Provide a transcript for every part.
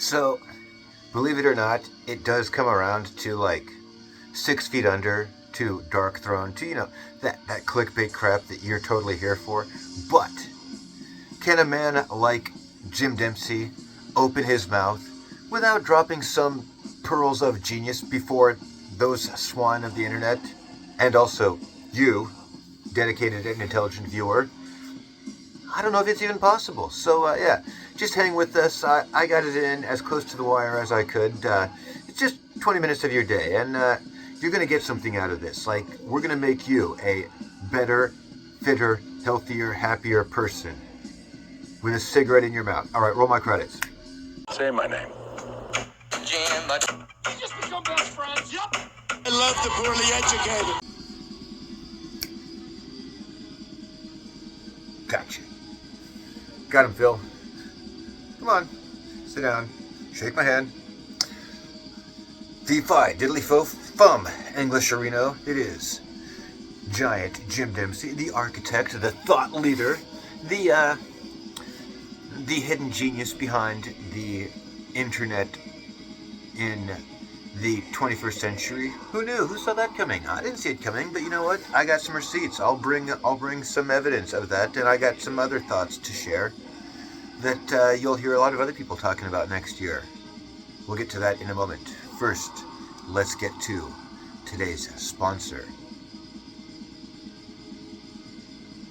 So, believe it or not, it does come around to like 6 feet under, to Dark Throne, to, that clickbait crap that you're totally here for. But, can a man like Jim Dempsey open his mouth without dropping some pearls of genius before those swine of the internet? And also, you, dedicated and intelligent viewer, I don't know if it's even possible. So, yeah, just hang with us. I got it in as close to the wire as I could. It's just 20 minutes of your day, and you're going to get something out of this. Like, we're going to make you a better, fitter, healthier, happier person with a cigarette in your mouth. All right, roll my credits. Say my name. Jam, but you just become best friends. Yep. I love the poorly educated. Gotcha. Got him, Phil. Come on. Sit down. Shake my hand. Fee-fi, diddly-fo-fum, English-areno, it is. Giant Jim Dempsey, the architect, the thought leader, the hidden genius behind the internet in the 21st century. Who knew? Who saw that coming? I didn't see it coming, but you know what? I got some receipts. I'll bring some evidence of that, and I got some other thoughts to share that you'll hear a lot of other people talking about next year. We'll get to that in a moment. First, let's get to today's sponsor.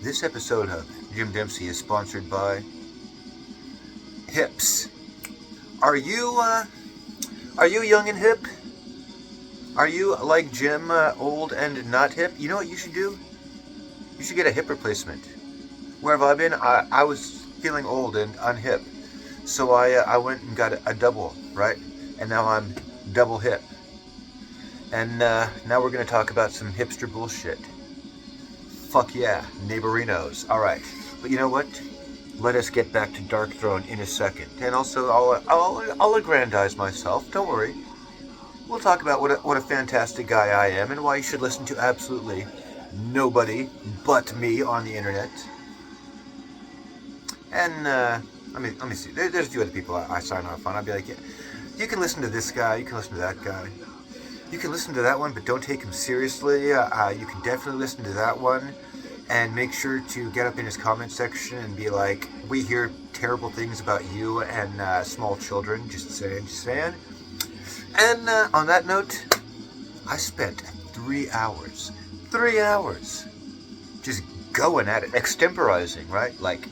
This episode of Jim Dempsey is sponsored by Hips. Are you young and hip? Are you like Jim, old and not hip? You know what you should do? You should get a hip replacement. Where have I been? I was feeling old and unhip, so I went and got a double, right? And now I'm double hip. And now we're going to talk about some hipster bullshit. Fuck yeah, neighborinos. All right, but you know what? Let us get back to Dark Throne in a second. And also, I'll aggrandize myself. Don't worry. We'll talk about what a fantastic guy I am and why you should listen to absolutely nobody but me on the internet. And let me see. There's a few other people I sign off on. I'll be like, yeah, you can listen to this guy. You can listen to that guy. You can listen to that one, but don't take him seriously. You can definitely listen to that one. And make sure to get up in his comment section and be like, we hear terrible things about you and small children. Just saying. And on that note, I spent 3 hours just going at it, extemporizing, right? Like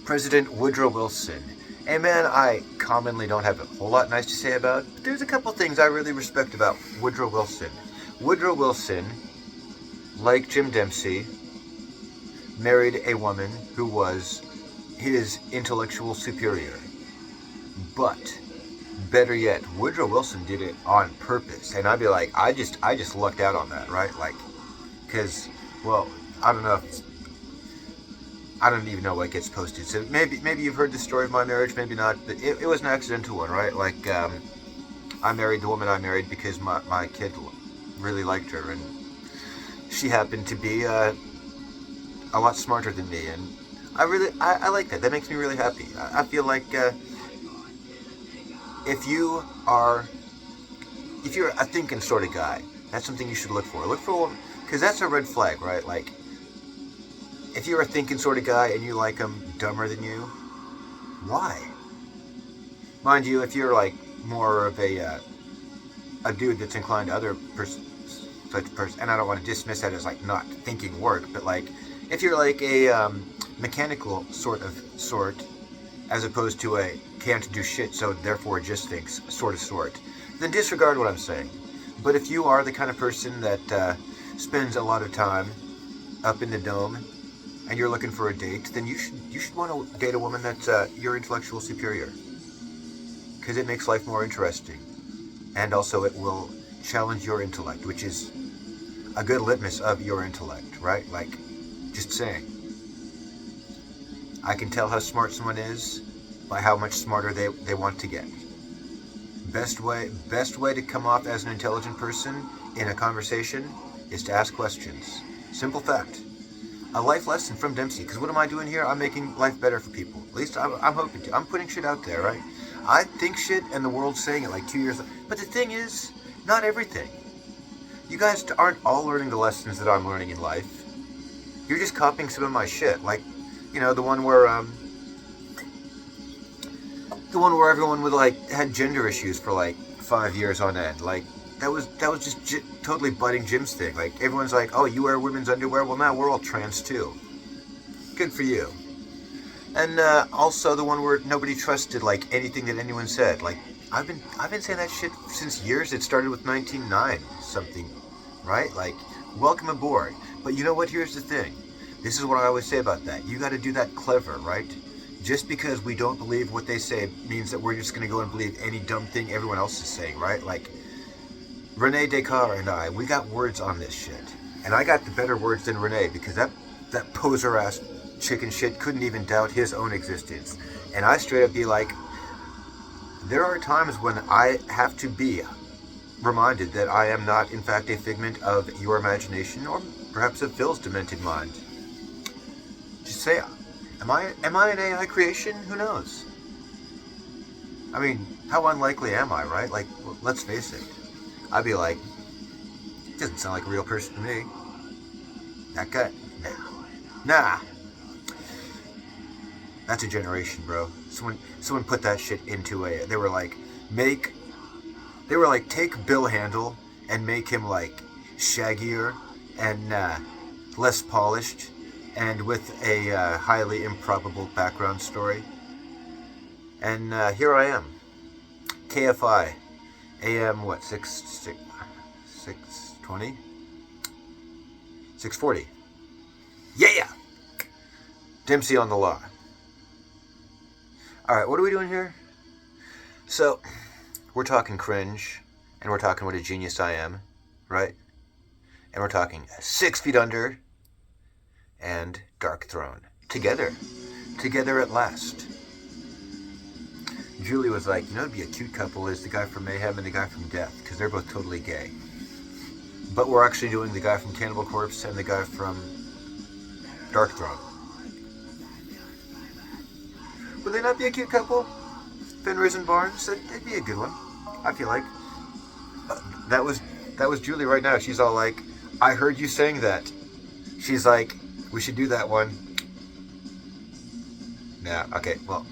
President Woodrow Wilson, a man I commonly don't have a whole lot nice to say about, but there's a couple things I really respect about Woodrow Wilson. Woodrow Wilson, like Jim Dempsey, married a woman who was his intellectual superior. But, better yet, Woodrow Wilson did it on purpose. And I'd be like, I just lucked out on that, right? Like, because, well, I don't know if, I don't even know what gets posted. So maybe you've heard the story of my marriage, maybe not. But it was an accidental one, right? Like, I married the woman I married because my kid really liked her, and she happened to be a lot smarter than me, and I like that. That makes me really happy. I feel like if you're a thinking sort of guy, that's something you should look for. Look for, because that's a red flag, right? Like, if you're a thinking sort of guy and you like them dumber than you, why? Mind you, if you're like more of a dude that's inclined to other such person, and I don't want to dismiss that as like not thinking work, but like if you're like a mechanical sort, as opposed to a can't do shit so therefore just thinks sort, then disregard what I'm saying. But if you are the kind of person that spends a lot of time up in the dome and you're looking for a date, then you should want to date a woman that's your intellectual superior, because it makes life more interesting, and also it will challenge your intellect, which is a good litmus of your intellect, right? Like, just saying. I can tell how smart someone is by how much smarter they want to get. Best way to come off as an intelligent person in a conversation is to ask questions. Simple fact. a life lesson from Dempsey. Because what am I doing here? I'm making life better for people. At least I'm hoping to. I'm putting shit out there, right? I think shit and the world's saying it like 2 years. But the thing is, not everything. You guys aren't all learning the lessons that I'm learning in life. You're just copying some of my shit. Like, you know, the one where everyone would like had gender issues for like 5 years on end. Like, that was just totally butting Jim's thing. Like, everyone's like, oh, you wear women's underwear? Well, now we're all trans too. Good for you. And also the one where nobody trusted like anything that anyone said. Like, I've been saying that shit since years. It started with 1909 something, right? Like, welcome aboard. But you know what? Here's the thing. This is what I always say about that. You got to do that clever, right? Just because we don't believe what they say means that we're just going to go and believe any dumb thing everyone else is saying, right? Like, Rene Descartes and I, we got words on this shit. And I got the better words than Rene, because that poser-ass chicken shit couldn't even doubt his own existence. And I straight up be like, there are times when I have to be reminded that I am not, in fact, a figment of your imagination, or perhaps of Phil's demented mind. Just say, am I an AI creation? Who knows? I mean, how unlikely am I, right? Like, let's face it. I'd be like, doesn't sound like a real person to me. That guy? Nah. That's a generation, bro. Someone put that shit into a. They were like, take Bill Handel and make him like shaggier and less polished, and with a highly improbable background story. And here I am, KFI, AM what 6:20, 6:40. Yeah. Dempsey on the law. All right, what are we doing here? So, we're talking cringe, and we're talking what a genius I am, right? And we're talking 6 Feet Under and Dark Throne. Together at last. Julie was like, you know, it'd be a cute couple is the guy from Mayhem and the guy from Death, because they're both totally gay. But we're actually doing the guy from Cannibal Corpse and the guy from Dark Throne. Would they not be a cute couple? Fenris and Barnes? That'd be a good one, I feel like. That was Julie right now. She's all like, I heard you saying that. She's like, we should do that one. Nah, okay, well.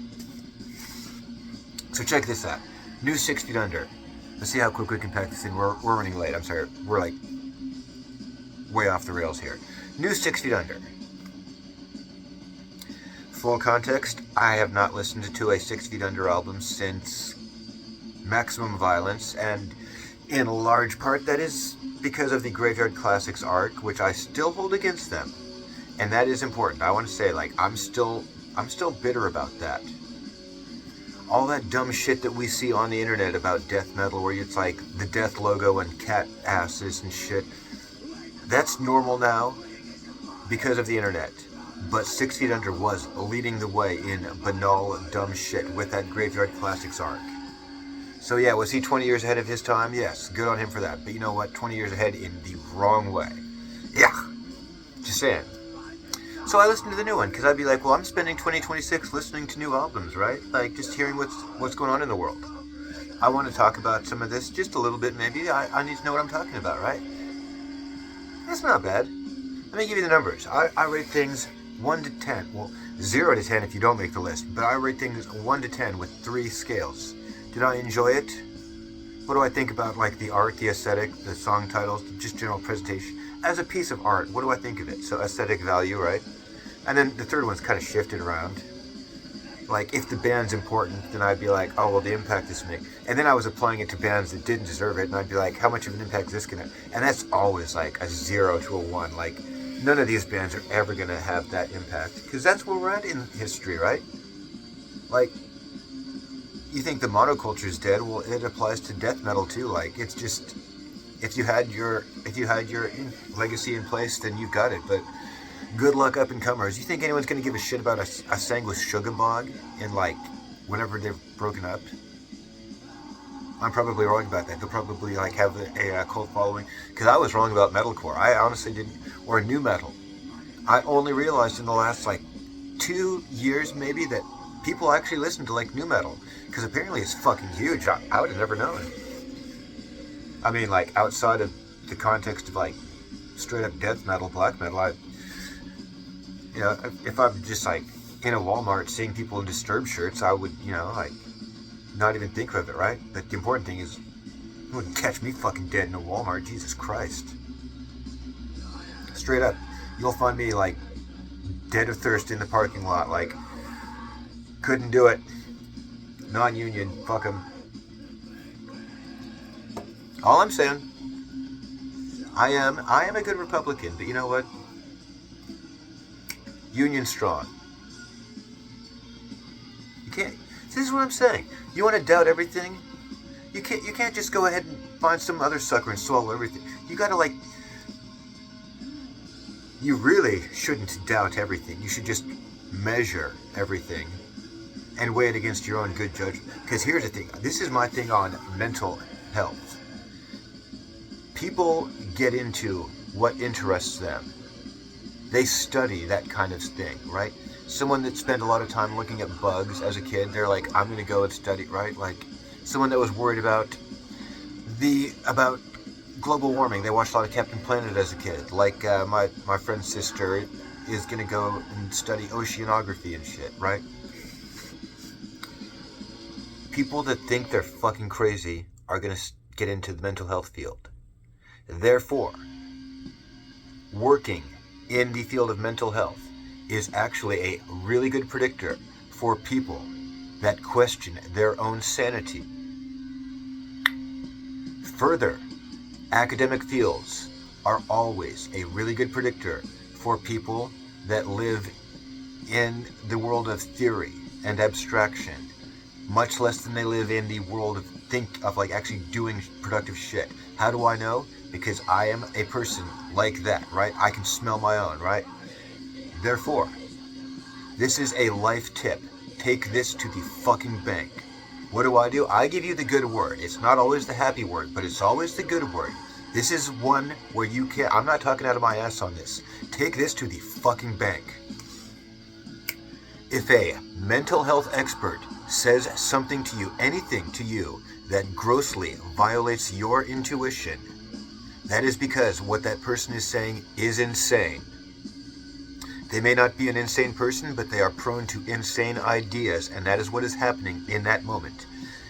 So check this out. New 6 Feet Under. Let's see how quick we can pack this in. We're running late. I'm sorry. We're like way off the rails here. New 6 Feet Under. Full context, I have not listened to a 6 Feet Under album since Maximum Violence, and in large part that is because of the Graveyard Classics arc, which I still hold against them. And that is important. I want to say, like, I'm still bitter about that. All that dumb shit that we see on the internet about death metal, where it's like the death logo and cat asses and shit, that's normal now because of the internet. But 6 Feet Under was leading the way in banal, dumb shit with that Graveyard Classics arc. So yeah, was he 20 years ahead of his time? Yes, good on him for that. But you know what? 20 years ahead in the wrong way. Yeah, just saying. So I listened to the new one, because I'd be like, well, I'm spending 2026 listening to new albums, right? Like, just hearing what's going on in the world. I want to talk about some of this just a little bit, maybe. I need to know what I'm talking about, right? That's not bad. Let me give you the numbers. I rate things 1 to 10. Well, 0 to 10 if you don't make the list. But I rate things 1 to 10 with 3 scales. Did I enjoy it? What do I think about, like, the art, the aesthetic, the song titles, just general presentation? As a piece of art, what do I think of it? So aesthetic value, right? And then the third one's kind of shifted around. Like, if the band's important, then I'd be like, oh, well, the impact this make. And then I was applying it to bands that didn't deserve it, and I'd be like, how much of an impact is this going to... And that's always like a 0 to a 1. Like, none of these bands are ever going to have that impact. Because that's where we're at in history, right? Like, you think the monoculture's dead? Well, it applies to death metal too. Like, it's just, if you had your legacy in place, then you've got it. But good luck up and comers. You think anyone's gonna give a shit about a sang with Sugar Bog in, like, whenever they're broken up? I'm probably wrong about that. They'll probably, like, have a cult following, because I was wrong about metalcore. I honestly didn't, or new metal. I only realized in the last like 2 years maybe that people actually listen to like new metal, because apparently it's fucking huge. I would have never known. I mean, like outside of the context of like straight up death metal, black metal, if I'm just like in a Walmart seeing people in Disturbed shirts, I would, like not even think of it, right? But the important thing is, you wouldn't catch me fucking dead in a Walmart. Jesus Christ. Straight up, you'll find me like dead of thirst in the parking lot, like couldn't do it. Non-union, fuck them. All I'm saying, I am a good Republican, but you know what? Union strong. You can't. This is what I'm saying. You want to doubt everything? You can't just go ahead and find some other sucker and swallow everything. You gotta like. You really shouldn't doubt everything. You should just measure everything and weigh it against your own good judgment. Because here's the thing. This is my thing on mental health. People get into what interests them. They study that kind of thing, right? Someone that spent a lot of time looking at bugs as a kid, they're like, I'm going to go and study, right? Like someone that was worried about global warming. They watched a lot of Captain Planet as a kid. Like my friend's sister is going to go and study oceanography and shit, right? People that think they're fucking crazy are going to get into the mental health field. Therefore, working in the field of mental health is actually a really good predictor for people that question their own sanity. Further, academic fields are always a really good predictor for people that live in the world of theory and abstraction, much less than they live in the world of like actually doing productive shit. How do I know? Because I am a person like that, right? I can smell my own, right? Therefore, this is a life tip. Take this to the fucking bank. What do? I give you the good word. It's not always the happy word, but it's always the good word. This is one where you can't... I'm not talking out of my ass on this. Take this to the fucking bank. If a mental health expert says something to you, anything to you, that grossly violates your intuition, that is because what that person is saying is insane. They may not be an insane person, but they are prone to insane ideas, and that is what is happening in that moment.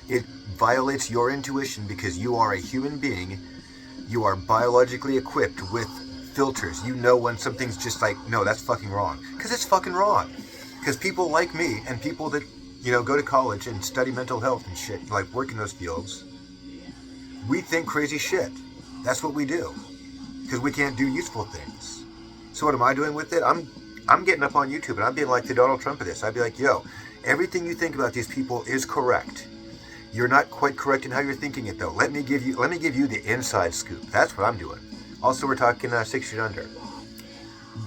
It violates your intuition because you are a human being. You are biologically equipped with filters. You know when something's just like, no, that's fucking wrong. Because it's fucking wrong. Because people like me and people that, go to college and study mental health and shit, like work in those fields, we think crazy shit. That's what we do. Because we can't do useful things. So what am I doing with it? I'm getting up on YouTube and I'm being like the Donald Trump of this. I'd be like, yo, everything you think about these people is correct. You're not quite correct in how you're thinking it though. Let me give you the inside scoop. That's what I'm doing. Also, we're talking 6 feet under.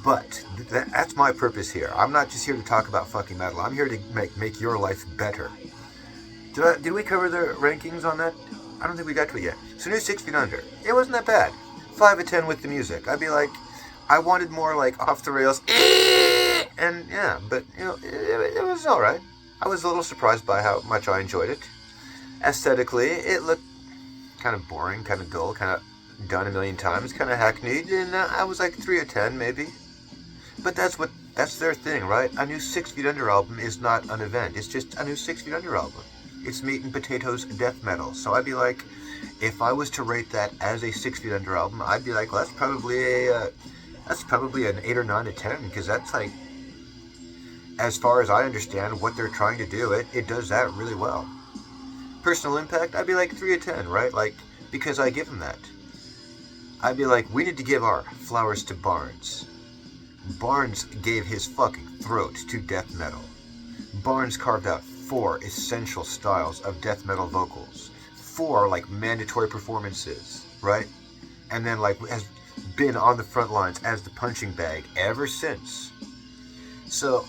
But that's my purpose here. I'm not just here to talk about fucking metal. I'm here to make your life better. Did we cover the rankings on that? I don't think we got to it yet. So new 6 feet under. It wasn't that bad. 5 of 10 with the music. I'd be like, I wanted more like off the rails. And yeah, but it was alright. I was a little surprised by how much I enjoyed it. Aesthetically, it looked kind of boring, kind of dull, kind of done a million times, kind of hackneyed, and I was like 3 of 10 maybe. But that's their thing, right? A new 6 feet under album is not an event. It's just a new 6 feet under album. It's meat and potatoes death metal. So I'd be like, if I was to rate that as a 6 feet under album, I'd be like, well, that's probably an 8 or 9 to 10, because that's like, as far as I understand what they're trying to do, it does that really well. Personal impact, I'd be like 3 of 10, right? Like, because I give them that. I'd be like, we need to give our flowers to Barnes. Barnes gave his fucking throat to death metal. Barnes carved out 4 essential styles of death metal vocals. 4 like mandatory performances, right? And then like has been on the front lines as the punching bag ever since. So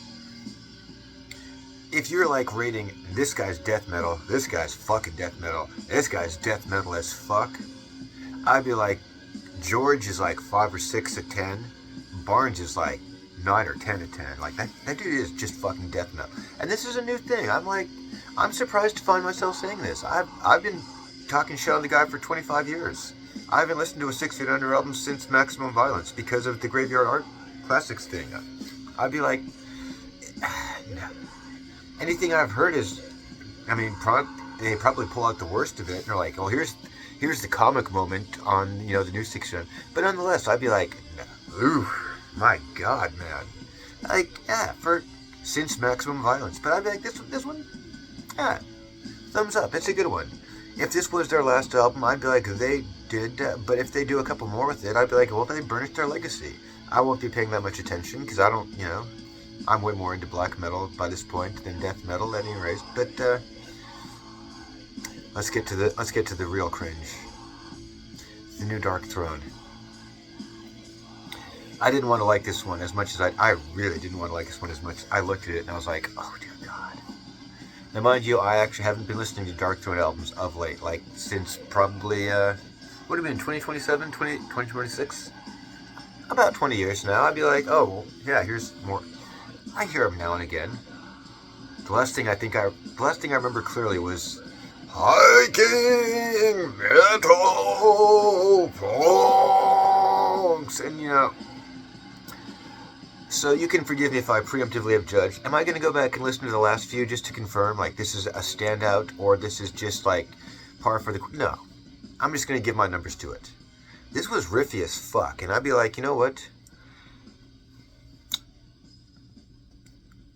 if you're like rating this guy's death metal, this guy's fucking death metal, this guy's death metal as fuck, I'd be like, George is like 5 or 6 of 10. Barnes is like 9 or 10 of 10. Like, that dude is just fucking death metal. And this is a new thing. I'm surprised to find myself saying this. I've been talking shit on the guy for 25 years. I haven't listened to a 6 Feet Under album since Maximum Violence because of the Graveyard Art Classics thing. I'd be like, no. Anything I've heard is, I mean, they probably pull out the worst of it, and they're like, oh, here's the comic moment on, you know, the new 6 Feet Under. But nonetheless, I'd be like, no. Ooh, my God, man. Like, yeah, since Maximum Violence. But I'd be like, this one, yeah, thumbs up. It's a good one. If this was their last album, I'd be like, they did, but if they do a couple more with it, I'd be like, well, they burnished their legacy. I won't be paying that much attention, because I don't, you know, I'm way more into black metal by this point than death metal at any rate. But, let's get to the real cringe. The new Dark Throne. I didn't want to like this one as much as I really didn't want to like this one as much. I looked at it and I was like, oh dear God. Now mind you, I actually haven't been listening to Dark Throne albums of late, like since probably, would have been 2027, 2026? About 20 years now. I'd be like, oh, well, yeah, here's more. I hear them now and again. The last thing I remember clearly was Hiking Metal Punks, and you know. So you can forgive me if I preemptively have judged. Am I going to go back and listen to the last few just to confirm, like, this is a standout, or this is just, like, par for the... No. I'm just going to give my numbers to it. This was riffy as fuck, and I'd be like, you know what?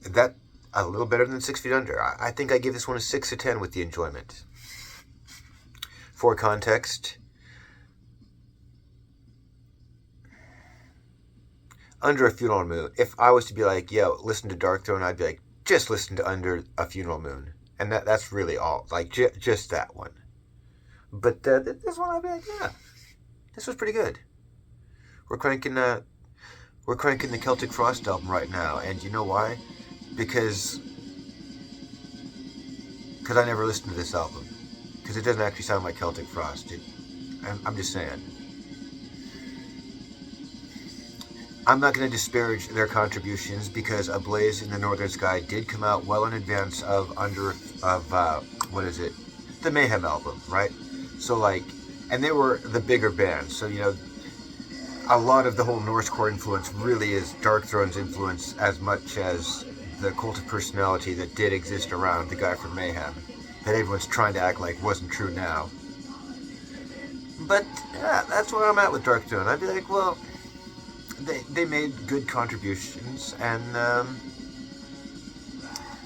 That, a little better than 6 Feet Under. I think I give this one a 6 of 10 with the enjoyment. For context... Under a Funeral Moon, if I was to be like, yo, listen to Dark Throne, I'd be like, just listen to Under a Funeral Moon. And that's really all. Like, just that one. But this one, I'd be like, yeah, this was pretty good. We're cranking the Celtic Frost album right now. And you know why? Because I never listened to this album. Because it doesn't actually sound like Celtic Frost. I'm just saying. I'm not going to disparage their contributions because A Blaze in the Northern Sky did come out well in advance of the Mayhem album, right? So like, and they were the bigger band, so you know, a lot of the whole Norsecore influence really is Dark Throne's influence as much as the cult of personality that did exist around the guy from Mayhem, that everyone's trying to act like wasn't true now. But yeah, that's where I'm at with Dark Throne. I'd be like, well, they made good contributions, and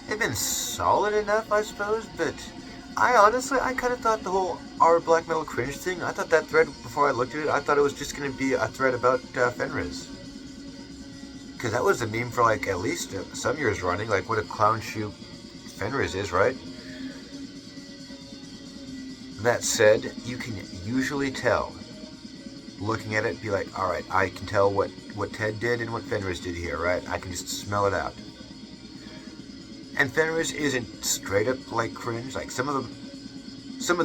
they've been solid enough, I suppose, but I kind of thought the whole our black metal cringe thing, I thought that thread, before I looked at it, I thought it was just going to be a thread about Fenriz. Because that was the meme for like at least some years running, like what a clown shoe Fenriz is, right? That said, you can usually tell, looking at it, be like, alright, I can tell what Ted did and what Fenriz did here, right? I can just smell it out. And Fenriz isn't straight up like cringe. Like some of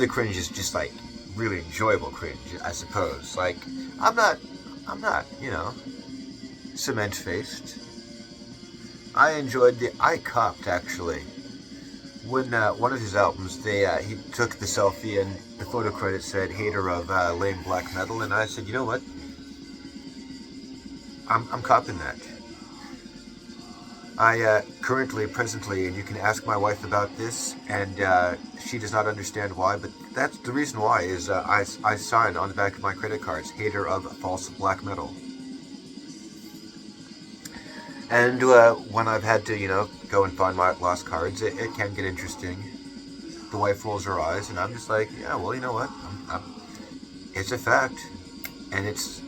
the cringe is just like really enjoyable cringe, I suppose. Like I'm not, you know, cement faced. I copped actually when one of his albums he took the selfie and the photo credit said hater of lame black metal, and I said, you know what? I'm copping that. I presently, and you can ask my wife about this, and she does not understand why, but that's the reason why, is I signed on the back of my credit cards, hater of false black metal. And when I've had to, you know, go and find my lost cards, it can get interesting. The wife rolls her eyes, and I'm just like, yeah, well, you know what? It's a fact, and it's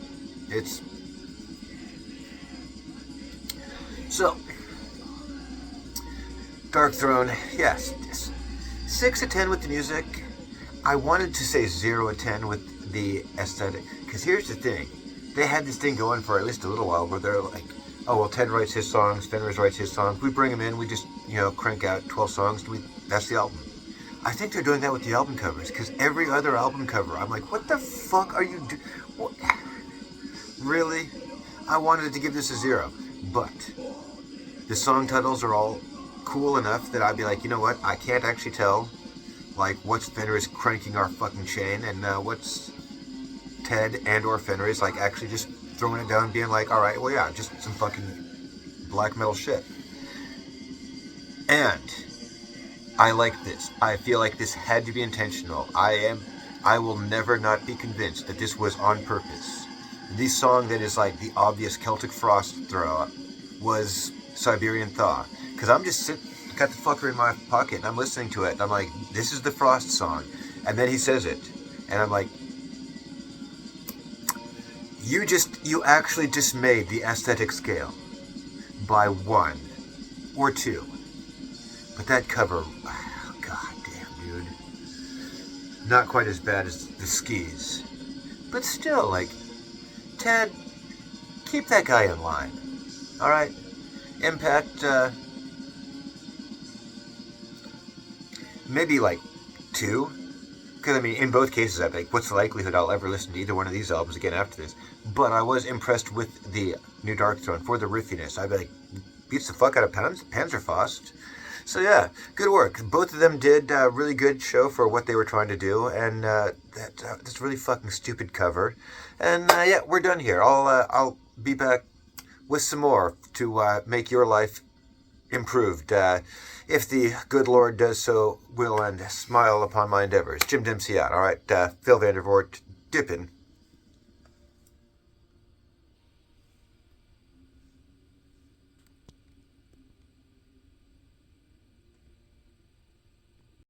so. Dark Throne, yes, 6 of 10 with the music. I wanted to say 0 of 10 with the aesthetic, because here's the thing, they had this thing going for at least a little while where they're like, oh well, Ted writes his songs, Fenriz writes his songs, we bring him in, we just, you know, crank out 12 songs, that's the album. I think they're doing that with the album covers, because every other album cover, I'm like, what the fuck are you doing? Really? I wanted to give this a 0. But the song titles are all cool enough that I'd be like, you know what? I can't actually tell, like, what's Fenris cranking our fucking chain and what's Ted and or Fenris, like, actually just throwing it down, being like, all right, well, yeah, just some fucking black metal shit. And I like this. I feel like this had to be intentional. I will never not be convinced that this was on purpose. The song that is like the obvious Celtic Frost throw was Siberian Thaw. Because I'm just got the fucker in my pocket and I'm listening to it and I'm like, this is the Frost song. And then he says it. And I'm like, you actually just made the aesthetic scale by 1 or 2. But that cover, oh, god damn, dude. Not quite as bad as the Skis. But still, like, Ted, keep that guy in line. Alright? Impact, maybe like 2. Because, I mean, in both cases, I'm like, what's the likelihood I'll ever listen to either one of these albums again after this? But I was impressed with the New Dark Throne for the riffiness. I'd be like, beats the fuck out of Panzerfaust. So yeah, good work. Both of them did a really good show for what they were trying to do, and that's really fucking stupid cover. And yeah, we're done here. I'll be back with some more to make your life improved. If the good Lord does so will and smile upon my endeavors. Jim Dempsey out. All right, Phil Vandervoort, dipping.